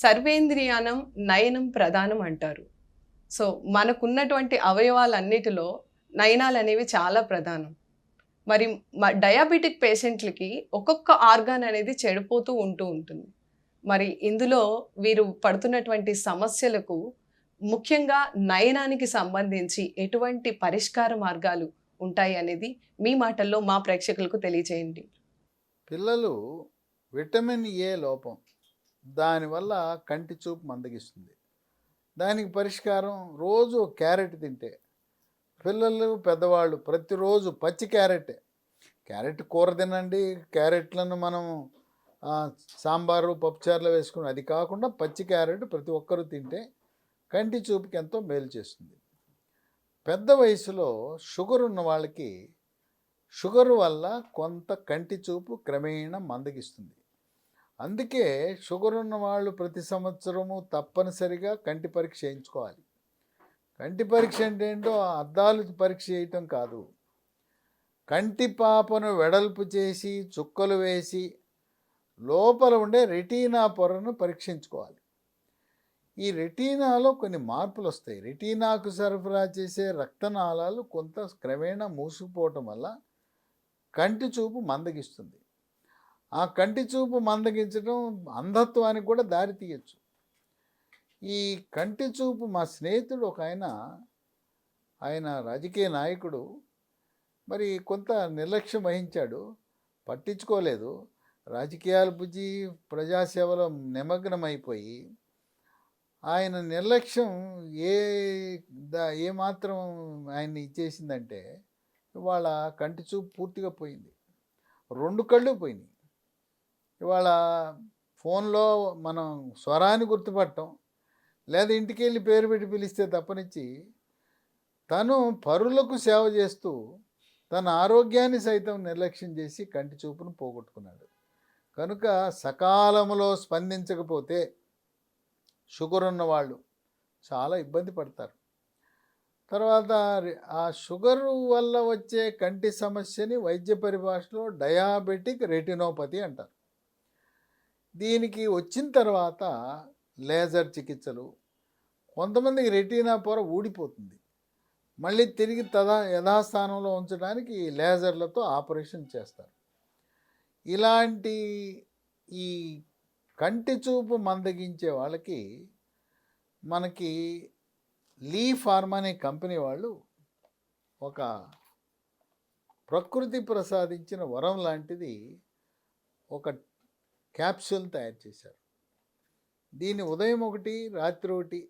సర్వేంద్రియానం నయనం ప్రధానం అంటారు. సో, మనకున్నటువంటి అవయవాలన్నిటిలో నయనాలనేవి చాలా ప్రధానం. మరి డయాబెటిక్ పేషెంట్‌లకి ఒక్కొక్క ఆర్గాన్ అనేది చెడిపోతూ ఉంటుంది. మరి ఇందులో వీరు పడుతున్నటువంటి సమస్యలకు ముఖ్యంగా నయనానికి సంబంధించి ఎటువంటి పరిష్కార మార్గాలు ఉంటాయి అనేది మీ మాటల్లో మా ప్రేక్షకులకు తెలియజేయండి. పిల్లలు విటమిన్ ఏ లోపం దానివల్ల కంటి చూపు మందగిస్తుంది. దానికి పరిష్కారం రోజు ఒక క్యారెట్ తింటే. పిల్లలు పెద్దవాళ్ళు ప్రతిరోజు పచ్చి క్యారెట్ క్యారెట్ కూర తినండి. క్యారెట్లను మనం సాంబారు పప్పుచారులో వేసుకుని అది కాకుండా పచ్చి క్యారెట్ ప్రతి ఒక్కరూ తింటే కంటి చూపుకి ఎంతో మేలు చేస్తుంది. పెద్ద వయసులో షుగర్ ఉన్న వాళ్ళకి షుగర్ వల్ల కొంత కంటి చూపు క్రమేణా మందగిస్తుంది. అందుకే షుగర్ ఉన్న వాళ్ళు ప్రతి సంవత్సరము తప్పనిసరిగా కంటి పరీక్ష చేయించుకోవాలి. కంటి పరీక్ష అంటే ఏంటో అద్దాలు పరీక్ష చేయటం కాదు. కంటి పాపను వెడల్పు చేసి చుక్కలు వేసి లోపల ఉండే రెటీనా పొరను పరీక్షించుకోవాలి. ఈ రెటీనాలో కొన్ని మార్పులు వస్తాయి. రెటీనాకు సరఫరా చేసే రక్తనాళాలు కొంత క్రమేణా మూసుకుపోవటం వల్ల కంటి చూపు మందగిస్తుంది. ఆ కంటి చూపు మందగించడం అంధత్వానికి కూడా దారి తీయచ్చు. ఈ కంటి చూపు మా స్నేహితుడు ఒక ఆయన రాజకీయ నాయకుడు మరి కొంత నిర్లక్ష్యం వహించాడు, పట్టించుకోలేదు. రాజకీయాలు బుజ్జి ప్రజాసేవలో నిమగ్నమైపోయి ఆయన నిర్లక్ష్యం ఏమాత్రం ఆయన్ని ఇచ్చేసిందంటే ఇవాళ కంటి చూపు పూర్తిగా పోయింది. 2 కళ్ళు పోయినాయి. ఇవాళ ఫోన్లో మనం స్వరాన్ని గుర్తుపట్టం, లేదా ఇంటికి వెళ్ళి పేరు పెట్టి పిలిస్తే తప్పనిచ్చి తను పరులకు సేవ చేస్తూ తన ఆరోగ్యాన్ని సైతం నిర్లక్ష్యం చేసి కంటి చూపును పోగొట్టుకున్నాడు. కనుక సకాలంలో స్పందించకపోతే షుగర్ ఉన్నవాళ్ళు చాలా ఇబ్బంది పడతారు. తర్వాత ఆ షుగర్ వల్ల వచ్చే కంటి సమస్యని వైద్య పరిభాషలో డయాబెటిక్ రెటినోపతి అంటారు. దీనికి వచ్చిన తర్వాత లేజర్ చికిత్సలు, కొంతమందికి రెటీనా పొర ఊడిపోతుంది, మళ్ళీ తిరిగి యథాస్థానంలో ఉంచడానికి లేజర్లతో ఆపరేషన్ చేస్తారు. ఇలాంటి ఈ కంటి చూపు మందగించే వాళ్ళకి మనకి లీ ఫార్మా అనే కంపెనీ వాళ్ళు ఒక ప్రకృతి ప్రసాదించిన వరం లాంటిది ఒక క్యాప్సూల్ తయారు చేశారు. దీన్ని ఉదయం ఒకటి రాత్రి ఒకటి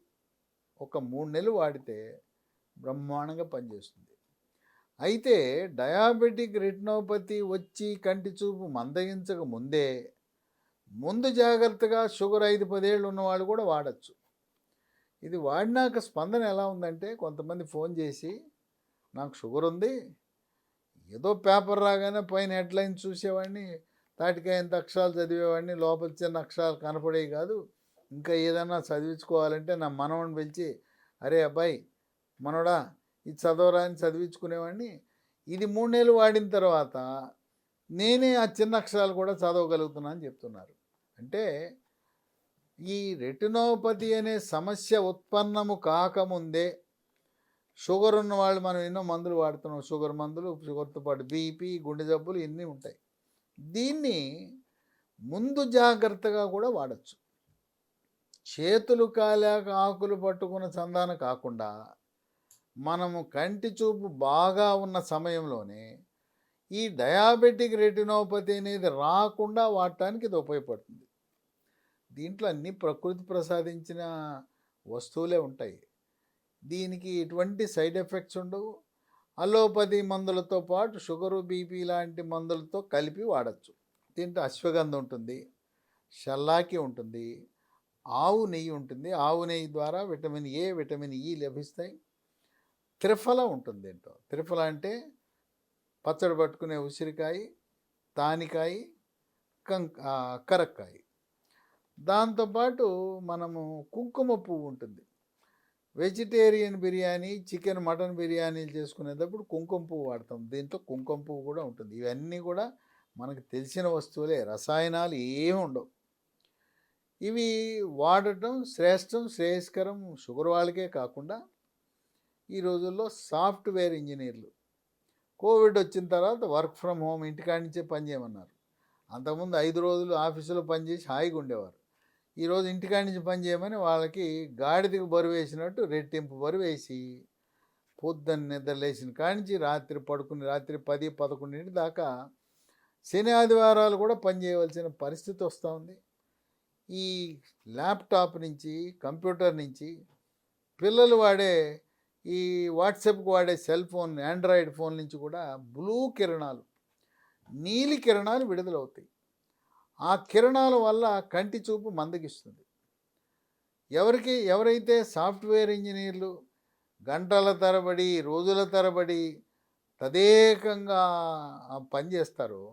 ఒక 3 నెలలు వాడితే బ్రహ్మాండంగా పనిచేస్తుంది. అయితే డయాబెటిక్ రెటినోపతి వచ్చి కంటి చూపు మందగించక ముందు జాగ్రత్తగా షుగర్ 5-10 ఏళ్ళు ఉన్నవాళ్ళు కూడా వాడచ్చు. ఇది వాడినాక స్పందన ఎలా ఉందంటే, కొంతమంది ఫోన్ చేసి నాకు షుగర్ ఉంది, ఏదో పేపర్ రాగానే పైన హెడ్లైన్ చూసేవాడిని, తాటికాయంత అక్షరాలు చదివేవాడిని, లోపల చిన్న అక్షరాలు కనపడేవి కాదు, ఇంకా ఏదన్నా చదివించుకోవాలంటే నా మనవని పిలిచి అరే అబ్బాయి మనోడా ఇది చదవరా అని చదివించుకునేవాడిని. ఇది 3 నెలలు వాడిన తర్వాత నేనే ఆ చిన్న అక్షరాలు కూడా చదవగలుగుతున్నా అని చెప్తున్నారు. అంటే ఈ రెటినోపతి అనే సమస్య ఉత్పన్నము కాకముందే షుగర్ ఉన్న వాళ్ళు మనం ఎన్నో మందులు వాడుతున్నాం, షుగర్ మందులు, షుగర్తో పాటు బీపీ, గుండె జబ్బులు ఇన్ని ఉంటాయి. దీన్ని ముందు జాగ్రత్తగా కూడా వాడచ్చు. చేతులు కాలాక ఆకులు పట్టుకున్న చందాన కాకుండా మనము కంటి చూపు బాగా ఉన్న సమయంలోనే ఈ డయాబెటిక్ రెటినోపతి అనేది రాకుండా వాడటానికి ఇది ఉపయోగపడుతుంది. దీంట్లో అన్ని ప్రకృతి ప్రసాదించిన వస్తువులే ఉంటాయి. దీనికి ఎటువంటి సైడ్ ఎఫెక్ట్స్ ఉండవు. అలోపతి మందులతో పాటు షుగరు, బీపీ లాంటి మందులతో కలిపి వాడచ్చు. దీంట్లో అశ్వగంధ ఉంటుంది, షల్లాకి ఉంటుంది, ఆవు నెయ్యి ఉంటుంది. ఆవు నెయ్యి ద్వారా విటమిన్ ఏ, విటమిన్ ఈ లభిస్తాయి. త్రిఫల ఉంటుంది. ఏంటో త్రిఫల అంటే పచ్చడి పట్టుకునే ఉసిరికాయ, తానికాయ, కరక్కాయ. దాంతోపాటు మనము కుంకుమ పువ్వు ఉంటుంది. వెజిటేరియన్ బిర్యానీ, చికెన్, మటన్ బిర్యానీలు చేసుకునేటప్పుడు కుంకుమ పువ్వు వాడతాం. దీంట్లో కుంకుమ పువ్వు కూడా ఉంటుంది. ఇవన్నీ కూడా మనకు తెలిసిన వస్తువులే, రసాయనాలు ఏమి ఉండవు. ఇవి వాడటం శ్రేష్టం, శ్రేయస్కరం షుగర్ వాళ్ళకే కాకుండా ఈ రోజుల్లో సాఫ్ట్వేర్ ఇంజనీర్లు కోవిడ్ వచ్చిన తర్వాత వర్క్ ఫ్రమ్ హోమ్ ఇంటికాడి నుంచే పనిచేయమన్నారు. అంతకుముందు 5 రోజులు ఆఫీసులో పనిచేసి హాయిగా ఉండేవారు. ఈరోజు ఇంటికాడి నుంచి పనిచేయమని వాళ్ళకి గాడిదకి బరువు వేసినట్టు రెట్టింపు బరువు వేసి పొద్దున్న నిద్ర లేచిన కాడి నుంచి రాత్రి 10, 11 దాకా శని ఆదివారాలు కూడా పనిచేయవలసిన పరిస్థితి వస్తూ ఉంది. ఈ ల్యాప్టాప్ నుంచి, కంప్యూటర్ నుంచి, పిల్లలు వాడే ఈ వాట్సాప్కి వాడే సెల్ ఫోన్, ఆండ్రాయిడ్ ఫోన్ నుంచి కూడా బ్లూ కిరణాలు, నీలి కిరణాలు విడుదలవుతాయి. ఆ కిరణాల వల్ల కంటి చూపు మందగిస్తుంది. ఎవరైతే సాఫ్ట్వేర్ ఇంజనీర్లు గంటల తరబడి, రోజుల తరబడి తదేకంగా పనిచేస్తారో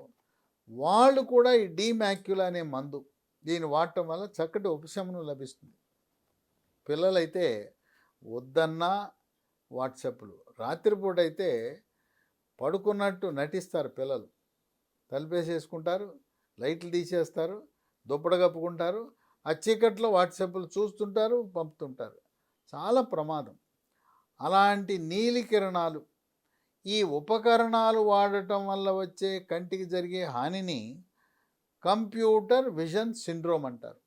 వాళ్ళు కూడా ఈ డీమాక్యులా అనే మందు దీన్ని వాడటం వల్ల చక్కటి ఉపశమనం లభిస్తుంది. పిల్లలైతే వద్దన్నా వాట్సాప్లు, రాత్రిపూట అయితే పడుకున్నట్టు నటిస్తారు పిల్లలు, తలుపేసేసుకుంటారు, లైట్లు తీసేస్తారు, దుప్పట కప్పుకుంటారు, ఆ చీకట్లో వాట్సాప్లు చూస్తుంటారు, పంపుతుంటారు. చాలా ప్రమాదం. అలాంటి నీలి కిరణాలు, ఈ ఉపకరణాలు వాడటం వల్ల వచ్చే కంటికి జరిగే హానిని కంప్యూటర్ విజన్ సిండ్రోమ్ అంటారు.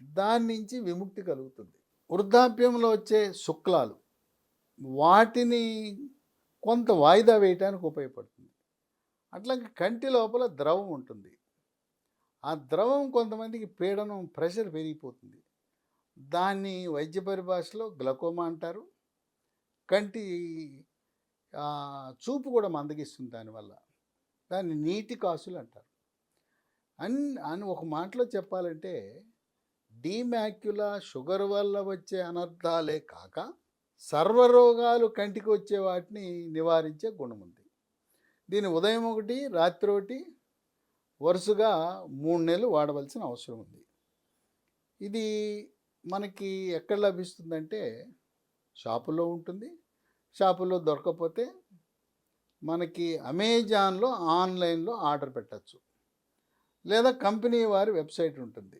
దాని నుంచి విముక్తి కలుగుతుంది. వృద్ధాప్యంలో వచ్చే శుక్లాలు, వాటిని కొంత వాయిదా వేయటానికి ఉపయోగపడుతుంది. అట్లాగే కంటి లోపల ద్రవం ఉంటుంది. ఆ ద్రవం కొంతమందికి పీడనం, ప్రెషర్ పెరిగిపోతుంది. దాన్ని వైద్య పరిభాషలో గ్లకోమా అంటారు. కంటి చూపు కూడా మందగిస్తుంది దానివల్ల. దాన్ని నీటి కాసులు అంటారు. అని ఒక మాటలో చెప్పాలంటే డీమాక్యులా షుగర్ వల్ల వచ్చే అనర్థాలే కాక సర్వరోగాలు కంటికి వచ్చే వాటిని నివారించే గుణం ఉంది. దీని ఉదయం ఒకటి, రాత్రి ఒకటి వరుసగా 3 నెలలు వాడవలసిన అవసరం ఉంది. ఇది మనకి ఎక్కడ లభిస్తుందంటే షాపుల్లో ఉంటుంది. షాపుల్లో దొరకకపోతే మనకి అమెజాన్లో ఆన్లైన్లో ఆర్డర్ పెట్టచ్చు. లేదా కంపెనీ వారి వెబ్సైట్ ఉంటుంది,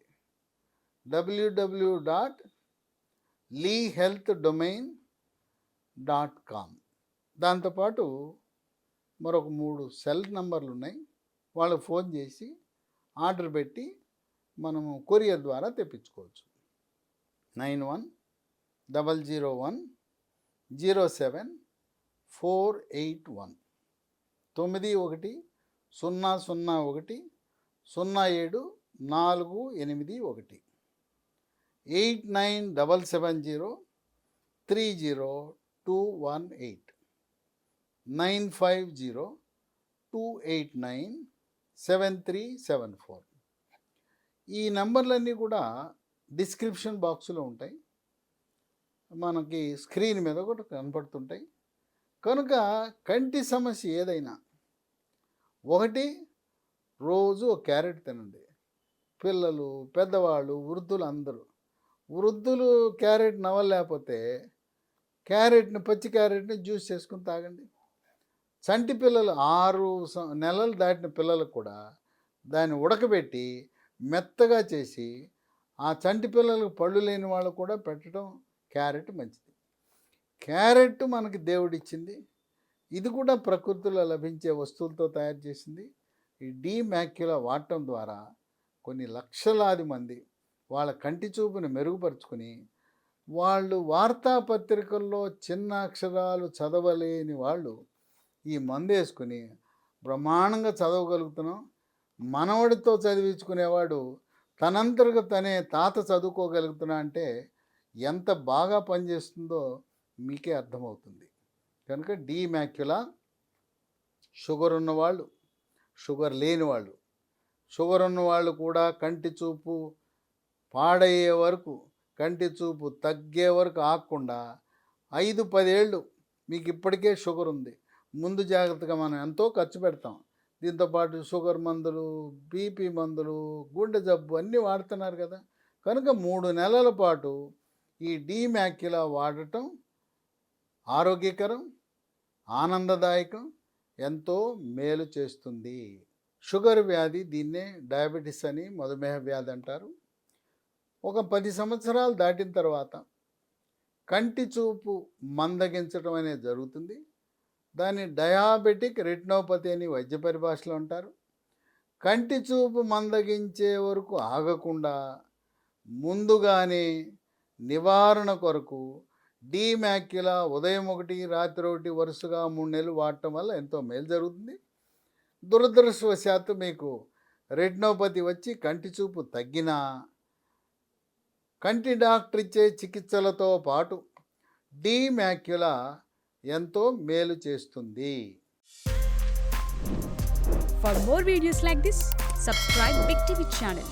www.lehealthdomain.com. దాంతోపాటు మరొక 3 సెల్ నంబర్లు ఉన్నాయి. వాళ్ళకు ఫోన్ చేసి ఆర్డర్ పెట్టి మనము కొరియర్ ద్వారా తెప్పించుకోవచ్చు. 9100107481 9100100748 8977030218 9502897374. ఈ నంబర్లన్నీ కూడా డిస్క్రిప్షన్ బాక్స్లో ఉంటాయి, మనకి స్క్రీన్ మీద కూడా కనపడుతుంటాయి. కనుక కంటి సమస్య ఏదైనా, ఒకటి రోజు ఒక క్యారెట్ తినండి. పిల్లలు, పెద్దవాళ్ళు, వృద్ధులు అందరూ. వృద్ధులు క్యారెట్ నవలేకపోతే పచ్చి క్యారెట్ని జ్యూస్ చేసుకుని తాగండి. చంటి పిల్లలు 6 నెలలు దాటిన పిల్లలకు కూడా దాన్ని ఉడకబెట్టి మెత్తగా చేసి ఆ చంటి పిల్లలకు పళ్ళు లేని వాళ్ళకు కూడా పెట్టడం క్యారెట్ మంచిది. క్యారెట్ మనకి దేవుడిచ్చింది. ఇది కూడా ప్రకృతిలో లభించే వస్తువులతో తయారు చేసింది. ఈ డీమాక్యులా వాడటం ద్వారా కొన్ని లక్షలాది మంది వాళ్ళ కంటి చూపుని మెరుగుపరుచుకుని, వాళ్ళు వార్తాపత్రికల్లో చిన్న అక్షరాలు చదవలేని వాళ్ళు ఈ మందు వేసుకుని బ్రహ్మాండంగా చదవగలుగుతున్నాం. మనవడితో చదివించుకునేవాడు తనంతరకు తనే తాత చదువుకోగలుగుతున్నా అంటే ఎంత బాగా పనిచేస్తుందో మీకే అర్థమవుతుంది. కనుక డీమాక్యులా షుగర్ ఉన్నవాళ్ళు, షుగర్ లేని వాళ్ళు, షుగర్ ఉన్నవాళ్ళు కూడా కంటి చూపు పాడయ్యే వరకు, కంటి చూపు తగ్గే వరకు ఆగకుండా 5-10 ఏళ్ళు మీకు ఇప్పటికే షుగర్ ఉంది, ముందు జాగ్రత్తగా మనం ఎంతో ఖర్చు పెడతాం. దీంతోపాటు షుగర్ మందులు, బీపీ మందులు, గుండె జబ్బు అన్నీ వాడుతున్నారు కదా. కనుక 3 నెలల పాటు ఈ డీమాక్యులా వాడటం ఆరోగ్యకరం, ఆనందదాయకం, ఎంతో మేలు చేస్తుంది. షుగర్ వ్యాధి, దీన్నే డయాబెటీస్ అని, మధుమేహ వ్యాధి అంటారు. ఒక 10 సంవత్సరాలు దాటిన తర్వాత కంటి చూపు మందగించడం అనేది జరుగుతుంది. దాన్ని డయాబెటిక్ రెటినోపతి అని వైద్య పరిభాషలో అంటారు. కంటి చూపు మందగించే వరకు ఆగకుండా ముందుగానే నివారణ కొరకు డీమాక్యులా ఉదయం 1 రాత్రి 1 వరుసగా 3 నెలలు వాడటం వల్ల ఎంతో మేలు జరుగుతుంది. దురదృష్టవశాత్తు మీకు రెటినోపతి వచ్చి కంటి చూపు తగ్గినా కంటి డాక్టర్ ఇచ్చే చికిత్సలతో పాటు డీమాక్యులా ఎంతో మేలు చేస్తుంది. For more videos like this, subscribe Big TV channel.